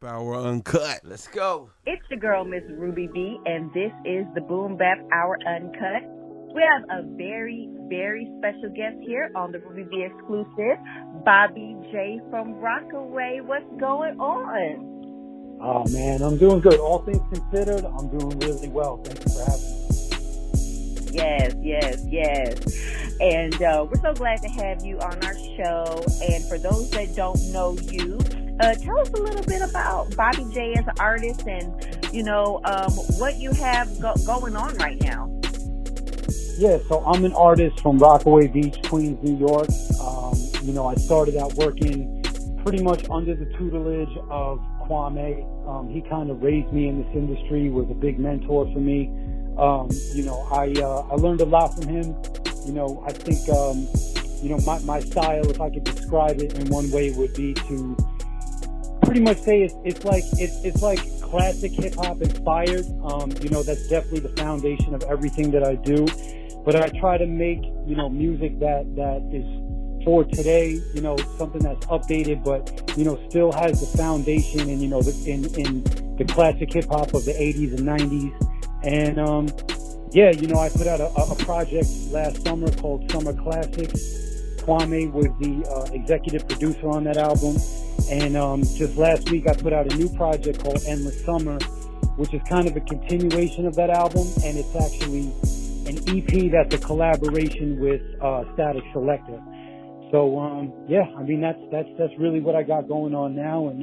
Hour Uncut. Let's go. It's your girl, Miss Ruby B, and this is the Boom Bap Hour Uncut. We have a very, very special guest here on the Ruby B exclusive, Bobby J from Rockaway. What's going on? Oh man, I'm doing good. All things considered, I'm doing really well. Thank you for having me. Yes. And we're so glad to have you on our show. And for those that don't know you, tell us a little bit about Bobby J as an artist and, what you have going on right now. Yeah, so I'm an artist from Rockaway Beach, Queens, New York. I started out working pretty much under the tutelage of Kwame. He kind of raised me in this industry, was a big mentor for me. I learned a lot from him. I think, my style, if I could describe it in one way, would be to pretty much say it's like classic hip hop inspired. That's definitely the foundation of everything that I do. But I try to make, music that is for today, something that's updated, but, still has the foundation and, in the classic hip hop of the 80s and 90s. And, I put out a project last summer called Summer Classics. Kwame was the executive producer on that album. And just last week I put out a new project called Endless Summer, which is kind of a continuation of that album. And it's actually an EP that's a collaboration with Static Selector. So, that's really what I got going on now. And,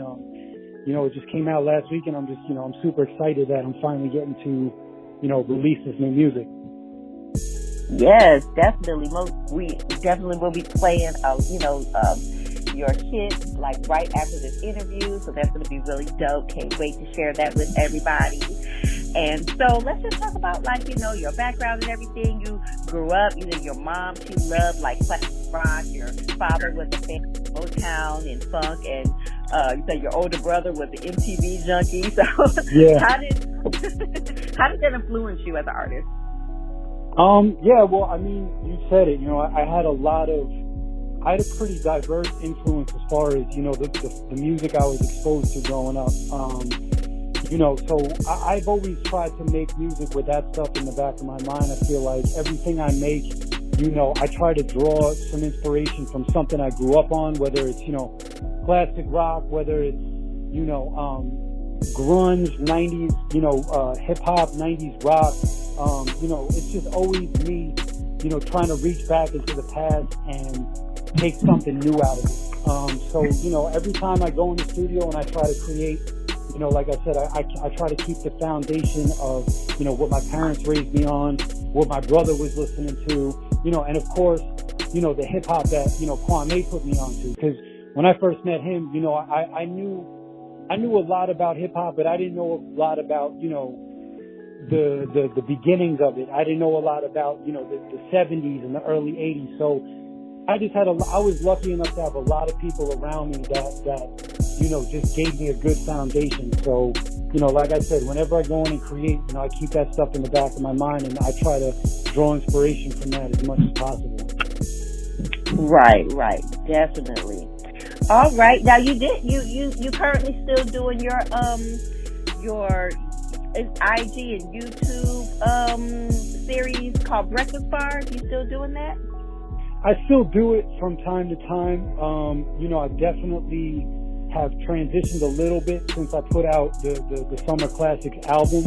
it just came out last week and I'm just, I'm super excited that I'm finally getting to, release this new music. Yes, definitely. We definitely will be playing, your hit like right after this interview. So that's going to be really dope. Can't wait to share that with everybody. And so let's just talk about your background and everything. You grew up, your mom, she loved classic rock. Your father was a fan of Motown and funk, and you said your older brother was an MTV junkie. So yeah. how did that influence you as an artist? You said it, I had a pretty diverse influence as far as, the music I was exposed to growing up. So I've always tried to make music with that stuff in the back of my mind. I feel like everything I make, I try to draw some inspiration from something I grew up on, whether it's, classic rock, whether it's, grunge, 90s, hip hop, 90s rock. It's just always me, trying to reach back into the past and take something new out of it. Every time I go in the studio and I try to create, like I said, I try to keep the foundation of, what my parents raised me on, what my brother was listening to, and of course, the hip hop that, Kwame put me onto. Because when I first met him, I knew a lot about hip hop, but I didn't know a lot about, the beginnings of it. I didn't know a lot about, the 70s and the early 80s. So I was lucky enough to have a lot of people around me that just gave me a good foundation. So, like I said, whenever I go in and create, I keep that stuff in the back of my mind and I try to draw inspiration from that as much as possible. Right, definitely. All right, now you currently still doing your IG and YouTube series called Breakfast Bars. You still doing that? I still do it from time to time. I definitely have transitioned a little bit since I put out the Summer Classics album.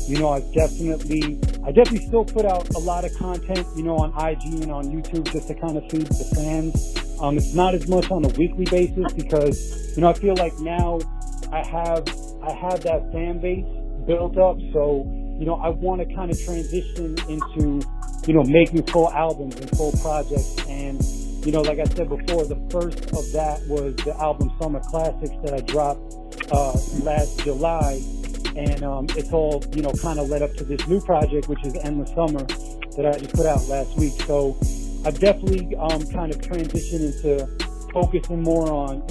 I definitely still put out a lot of content, on IG and on YouTube just to kind of feed the fans. It's not as much on a weekly basis because, I feel like now I have that fan base built up. So, I want to kind of transition into, making full albums and full projects. And, like I said before, the first of that was the album Summer Classics that I dropped last July. And it's all, kind of led up to this new project, which is Endless Summer, that I just put out last week. So I've definitely kind of transitioned into focusing more on,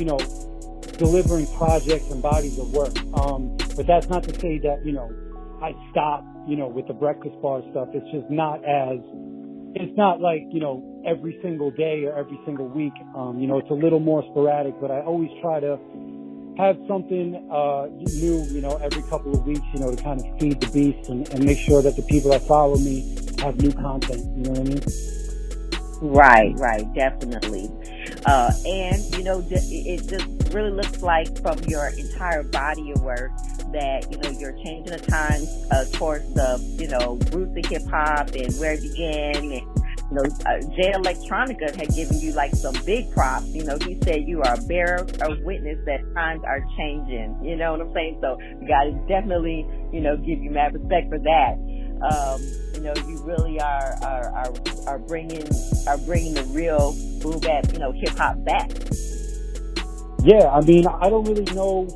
delivering projects and bodies of work. But that's not to say that, I stop, with the Breakfast Bar stuff. It's just it's not like, every single day or every single week. It's a little more sporadic, but I always try to, have something new, every couple of weeks, to kind of feed the beast and make sure that the people that follow me have new content. You know what I mean? Right, definitely. And, it just really looks like from your entire body of work that, you're changing the times towards the, roots of hip hop and where it began. And, Jay Electronica had given you like some big props. He said you are a bearer of witness that times are changing. You know what I'm saying? So you got to definitely, give you mad respect for that. You really are bringing the real boom bap, hip hop back. Yeah, I mean, I don't really know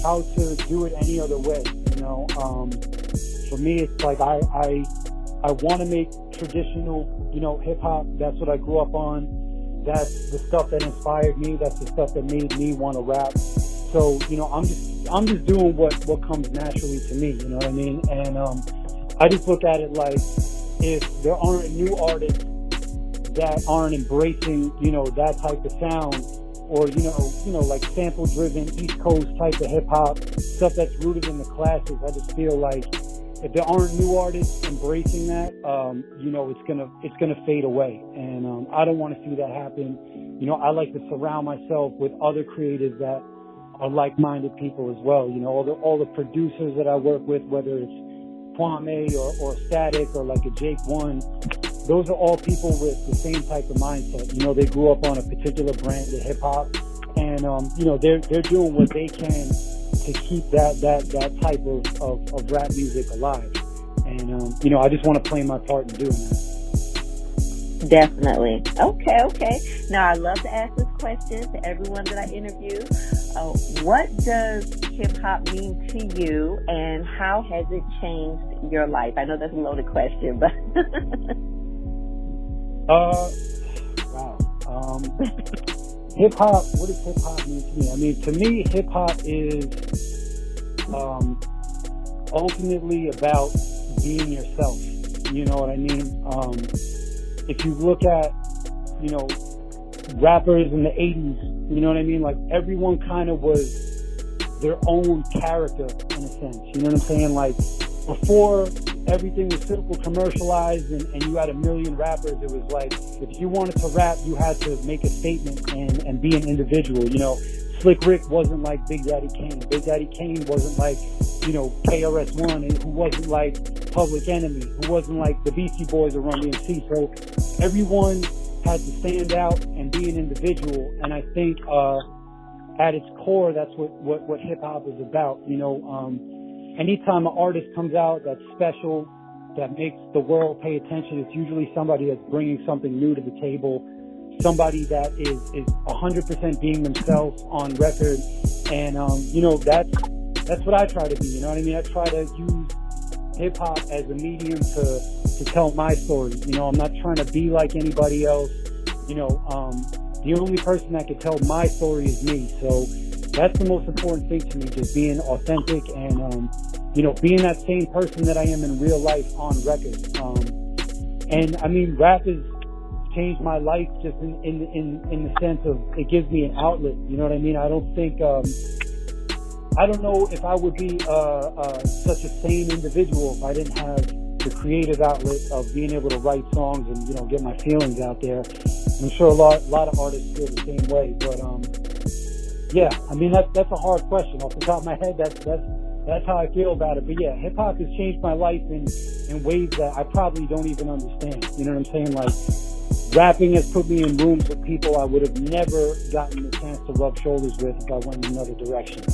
how to do it any other way. For me, it's like I want to make traditional, hip hop. That's what I grew up on. That's the stuff that inspired me. That's the stuff that made me want to rap. So, I'm just doing what comes naturally to me. You know what I mean? And I just look at it like if there aren't new artists that aren't embracing, that type of sound, or like sample driven East Coast type of hip hop stuff that's rooted in the classics. I just feel like if there aren't new artists embracing that, it's gonna fade away, and I don't want to see that happen. I like to surround myself with other creatives that are like-minded people as well. All the producers that I work with, whether it's Kwame or Static or like a Jake One, those are all people with the same type of mindset. They grew up on a particular brand of hip hop, and they're doing what they can to keep that type of rap music alive. And I just want to play my part in doing that. Definitely. Okay. Now I love to ask this question to everyone that I interview. What does hip hop mean to you, and how has it changed your life? I know that's a loaded question, but wow. Hip hop. What does hip hop mean to me? I mean, to me, hip hop is ultimately about being yourself. You know what I mean? If you look at, rappers in the 80s, you know what I mean? Like, everyone kind of was their own character in a sense. You know what I'm saying? Like, before everything was super commercialized and you had a million rappers, it was like, if you wanted to rap, you had to make a statement and be an individual. Slick Rick wasn't like Big Daddy Kane. Big Daddy Kane wasn't like, KRS-One, who wasn't like Public Enemy, who wasn't like the Beastie Boys or Run DMC. So everyone had to stand out and be an individual. And I think, at its core, that's what hip hop is about. Anytime an artist comes out that's special, that makes the world pay attention, it's usually somebody that's bringing something new to the table, somebody that is 100% being themselves on record. And, that's what I try to be. You know what I mean? I try to use hip hop as a medium to tell my story. I'm not trying to be like anybody else. The only person that can tell my story is me. So that's the most important thing to me, just being authentic and, being that same person that I am in real life on record. And I mean, rap has changed my life just in the sense of it gives me an outlet. You know what I mean? I don't think, I don't know if I would be such a sane individual if I didn't have the creative outlet of being able to write songs and, get my feelings out there. I'm sure a lot of artists feel the same way, but yeah, I mean that's a hard question off the top of my head. That's how I feel about it. But yeah, hip hop has changed my life in ways that I probably don't even understand. You know what I'm saying? Like, rapping has put me in rooms with people I would have never gotten the chance to rub shoulders with if I went in another direction.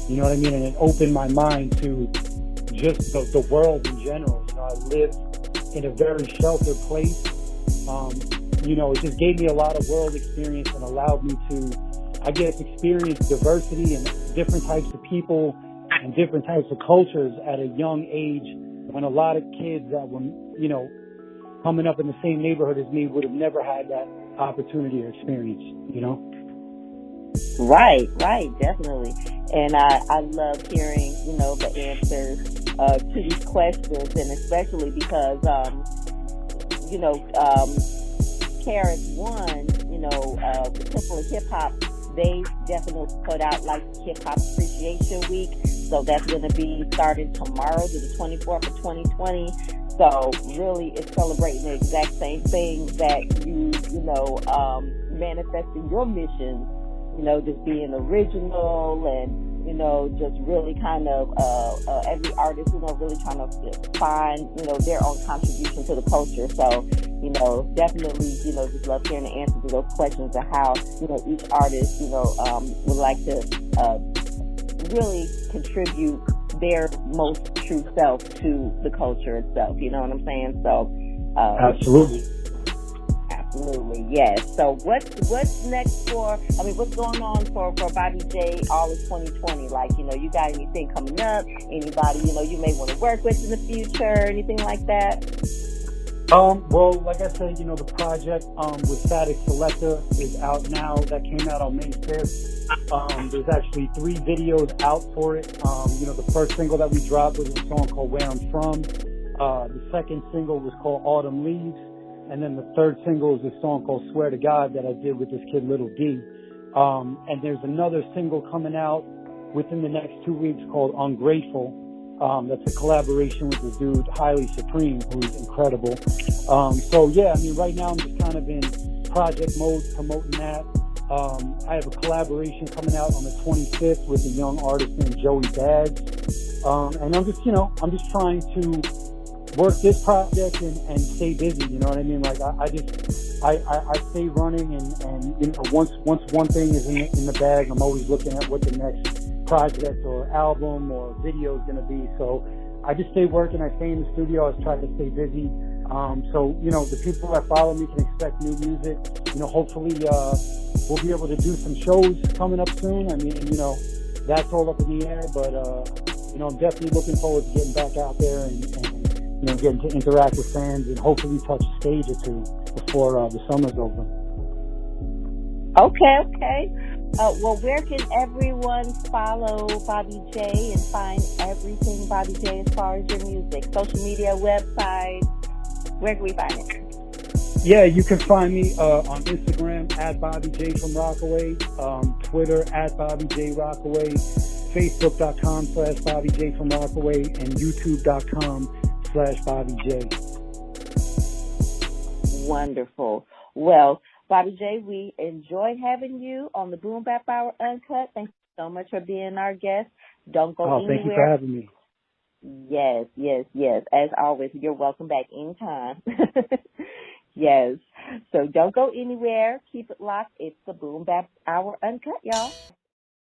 You know what I mean? And it opened my mind to just the world in general. I live in a very sheltered place. It just gave me a lot of world experience and allowed me to, I guess, experience diversity and different types of people and different types of cultures at a young age, when a lot of kids that were, coming up in the same neighborhood as me would have never had that opportunity or experience, Right, definitely. And I love hearing, the answers to these questions, and especially because, KRS-One, the Temple of Hip Hop, they definitely put out like Hip Hop Appreciation Week. So that's going to be starting tomorrow to the 24th of 2020. So really, it's celebrating the exact same thing that manifesting your mission, just being original and, just really kind of, every artist, really trying to find, their own contribution to the culture. So, definitely, just love hearing the answers to those questions of how, each artist, would like to, really contribute their most true self to the culture itself. You know what I'm saying? So, Absolutely. Absolutely, yes. So what's next what's going on for Bobby J all of 2020? Like, you got anything coming up? Anybody, you may want to work with in the future, anything like that? Well, like I said, the project with Static Selector is out now. That came out on May 5th. There's actually 3 videos out for it. The first single that we dropped was a song called Where I'm From. The second single was called Autumn Leaves. And then the third single is a song called Swear to God that I did with this kid, Little D. And there's another single coming out within the next 2 weeks called Ungrateful. That's a collaboration with this dude, Highly Supreme, who's incredible. Right now I'm just kind of in project mode promoting that. I have a collaboration coming out on the 25th with a young artist named Joey Bags. And I'm just trying to work this project and stay busy, you know what I mean? Like I stay running and once one thing is in the bag, I'm always looking at what the next project or album or video is going to be. So I just stay working. I stay in the studio. I try to stay busy. The people that follow me can expect new music. Hopefully, we'll be able to do some shows coming up soon. I mean, that's all up in the air, but, I'm definitely looking forward to getting back out there and getting to interact with fans and hopefully touch a stage or two before the summer's over. Okay. Where can everyone follow Bobby J and find everything Bobby J as far as your music? Social media, website, where can we find it? Yeah, you can find me on Instagram at Bobby J from Rockaway, Twitter at Bobby J Rockaway, Facebook.com/Bobby J from Rockaway, and YouTube.com/Bobby J. Wonderful. Well, Bobby J, we enjoyed having you on the Boom Bap Hour Uncut. Thank you so much for being our guest. Don't go anywhere. Thank you for having me. Yes. As always, you're welcome back anytime. Yes. So don't go anywhere. Keep it locked. It's the Boom Bap Hour Uncut, y'all.